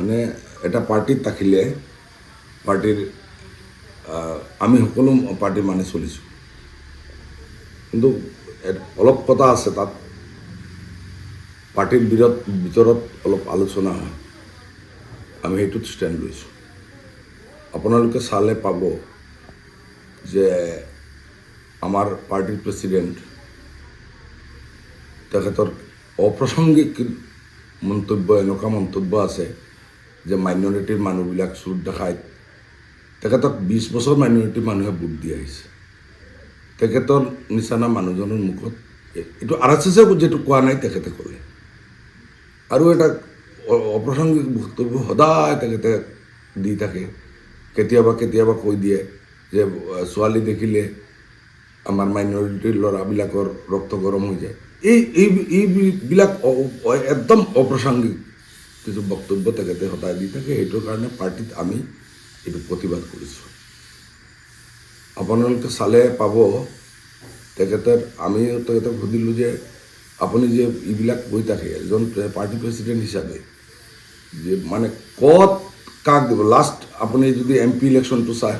মানে এটা পাৰ্টিত থাকিলে পাৰ্টিৰ আমি সকলো পাৰ্টি মানি চলিছোঁ, কিন্তু অলপ কথা আছে তাত পাৰ্টিৰ ভিতৰত অলপ আলোচনা হয়, আমি সেইটোত ষ্টেণ্ড লৈছোঁ। আপোনালোকে চালে পাব যে আমাৰ পাৰ্টিৰ প্ৰেচিডেণ্ট তেখেতৰ অপ্ৰাসংগিক মন্তব্য, এনেকুৱা মন্তব্য আছে যে মাইনৰিটিৰ মানুহবিলাক চুৰ দেখায়। তেখেতক 20 বছৰ মাইনৰিটিৰ মানুহে ভোট দি আহিছে। তেখেতৰ নিচিনা মানুহজনৰ মুখত এইটো RSSে যিটো কোৱা নাই তেখেতে ক'লে, আৰু এটা অপ্ৰাসংগিক বক্তব্য সদায় তেখেতে দি থাকে। কেতিয়াবা কেতিয়াবা কৈ দিয়ে যে ছোৱালী দেখিলে আমাৰ মাইনৰিটিৰ ল'ৰাবিলাকৰ ৰক্ত গৰম হৈ যায়। এইবিলাক একদম অপ্ৰাসংগিক কিছু বক্তব্য তেখেতে সদায় দি থাকে। সেইটোৰ কাৰণে পাৰ্টিত আমি এইটো প্ৰতিবাদ কৰিছোঁ। আপোনালোকে চালে পাব আমিও তেখেতক সুধিলোঁ যে আপুনি যে এইবিলাক কৈ থাকে এজন পাৰ্টি প্ৰেচিডেণ্ট হিচাপে, যে মানে ক'ত কাক দিব। লাষ্ট আপুনি যদি MP ইলেকশ্যনটো চায়,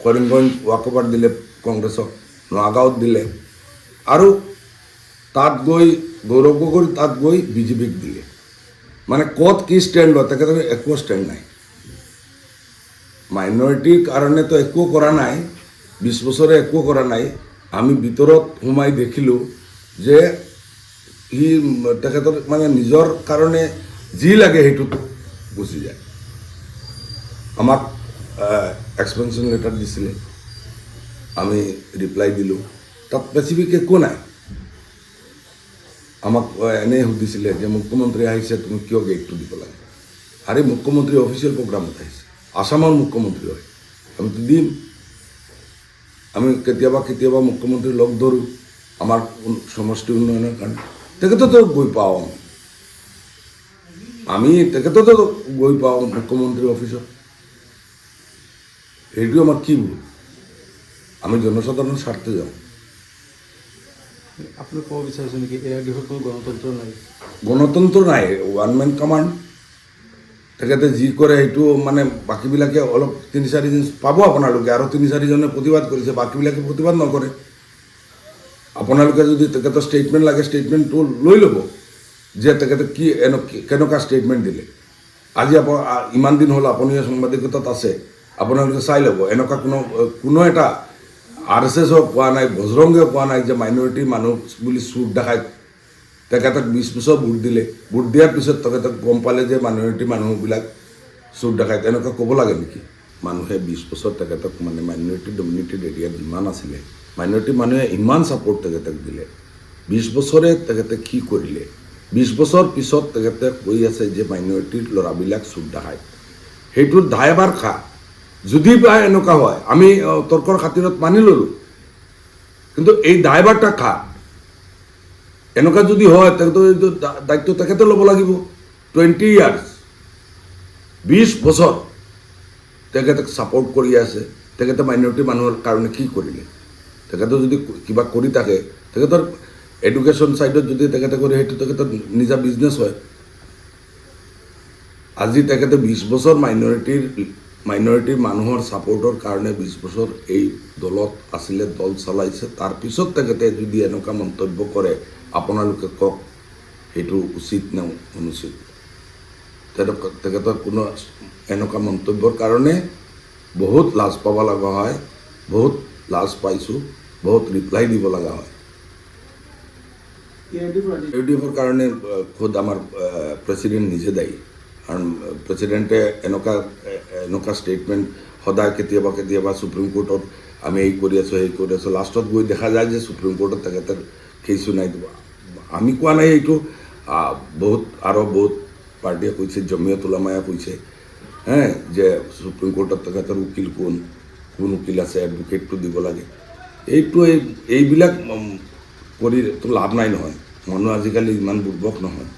কৰিমগঞ্জ ৱাকঅভাৰ দিলে কংগ্ৰেছক, নগাঁৱত দিলে, আৰু তাত গৈ গৌৰৱ গগৈ তাত গৈ BJPক দিলে। মানে ক'ত কি ষ্টেণ্ড লয়, তেখেতৰ একো ষ্টেণ্ড নাই। মাইনৰিটিৰ কাৰণেতো একো কৰা নাই, 20 বছৰে একো কৰা নাই। আমি ভিতৰত সোমাই দেখিলোঁ যে তেখেতৰ মানে নিজৰ কাৰণে যি লাগে সেইটোত গুচি যায়। আমাক এক্সপেনশ্যন লেটাৰ দিছিলে, আমি ৰিপ্লাই দিলোঁ, তাত স্পেচিফিক একো নাই। আমাক এনেই সুধিছিলে যে মুখ্যমন্ত্ৰী আহিছে, তুমি কিয় গেটটো দিব লাগে। আৰে মুখ্যমন্ত্ৰী অফিচিয়েল প্ৰগ্ৰামত আহিছে, আসামৰ মুখ্যমন্ত্ৰী হয়, আমিতো দিম। আমি কেতিয়াবা কেতিয়াবা মুখ্যমন্ত্ৰী লগ ধৰোঁ আমাৰ সমষ্টি উন্নয়নৰ কাৰণে, তেখেততো গৈ পাওঁ। আমি তেখেততো গৈ পাওঁ মুখ্যমন্ত্ৰীৰ অফিচত। সেইটো আমাৰ কি ভুল? আমি জনসাধাৰণৰ স্বাৰ্থে যাওঁ। আপুনি ক'ব বিচাৰিছে নেকি ইয়াৰ দেশত কোনো গণতন্ত্ৰ নাই? গণতন্ত্ৰ নাই, ওৱান মেন কমাণ্ড। তেখেতে যি কৰে সেইটো মানে বাকীবিলাকে অলপ 3-4 দিন পাব আপোনালোকে, আৰু 3-4জনে প্ৰতিবাদ কৰিছে, বাকীবিলাকে প্ৰতিবাদ নকৰে। আপোনালোকে যদি তেখেতৰ ষ্টেটমেণ্ট লাগে, ষ্টেটমেণ্টটো লৈ ল'ব যে তেখেতে কি কেনেকুৱা ষ্টেটমেণ্ট দিলে। আজি ইমান দিন হ'ল আপুনি সাংবাদিকতাত আছে, আপোনালোকে চাই ল'ব। এনেকুৱা কোনো এটা RSSও কোৱা নাই, বজৰংগেও কোৱা নাই যে মাইনৰিটিৰ মানুহ বুলি চুৰ দেখায়। তেখেতক 20 বছৰ ভোট দিলে, ভোট দিয়াৰ পিছত তেখেতক গম পালে যে মাইনৰিটিৰ মানুহবিলাক চুৰ দেখায়। তেনেকুৱা ক'ব লাগে নেকি? মানুহে 20 বছৰ তেখেতক মানে মাইনৰিটি ডমিনেটেড এৰিয়াত যিমান আছিলে, মাইনৰিটি মানুহে ইমান ছাপোৰ্ট তেখেতক দিলে। 20 বছৰে তেখেতে কি কৰিলে? 20 বছৰ পিছত তেখেতে কৈ আছে যে মাইনৰিটিৰ ল'ৰাবিলাক চুৰ দেখায়। সেইটোৰ দায়ভাৰ খা। যদি বা এনেকুৱা হয়, আমি তৰ্কৰ খাতিৰত মানি ল'লোঁ, কিন্তু এই দায়ভাৰটা খা। এনেকুৱা যদি হয় তেখেতৰ এইটো দায়িত্ব তেখেতে ল'ব লাগিব। 20 ইয়াৰ্ছ, 20 বছৰ তেখেতক ছাপোৰ্ট কৰি আছে। তেখেতে মাইনৰিটি মানুহৰ কাৰণে কি কৰিলে? তেখেতে যদি কিবা কৰি থাকে, তেখেতৰ এডুকেশ্যন ছাইডত যদি তেখেতে কৰে, সেইটো তেখেতৰ নিজা বিজনেছ হয়। আজি তেখেতে 20 বছৰ মাইনৰিটিৰ মানুহৰ ছাপোৰ্টৰ কাৰণে 20 বছৰ এই দলত আছিলে, দল চলাইছে। তাৰপিছত তেখেতে যদি এনেকুৱা মন্তব্য কৰে, আপোনালোকে কওক সেইটো উচিত নে অনুচিত? তেখেতৰ কোনো এনেকুৱা মন্তব্যৰ কাৰণে বহুত লাজ পাব লগা হয়, বহুত লাজ পাইছোঁ, বহুত ৰিপ্লাই দিব লগা হয়। ইউডিএফৰ কাৰণে খোদ আমাৰ প্ৰেচিডেণ্ট নিজে দায়ী। কাৰণ প্ৰেচিডেণ্টে এনেকুৱা ষ্টেটমেণ্ট সদায় কেতিয়াবা সুপ্ৰিম কোৰ্টত আমি এই কৰি আছোঁ, সেই কৰি আছোঁ, লাষ্টত গৈ দেখা যায় যে সুপ্ৰিম কোৰ্টত তেখেতৰ কেইছো নাই। আমি কোৱা নাই এইটো, বহুত পাৰ্টিয়ে কৈছে, জমিয়ত উলামায়ে কৈছে যে সুপ্ৰিম কোৰ্টত তেখেতৰ উকিল কোন উকিল আছে, এডভোকেটটো দিব লাগে। এইবিলাক কৰিতো লাভ নাই নহয়। মানুহ আজিকালি ইমান বুৰ্বক নহয়।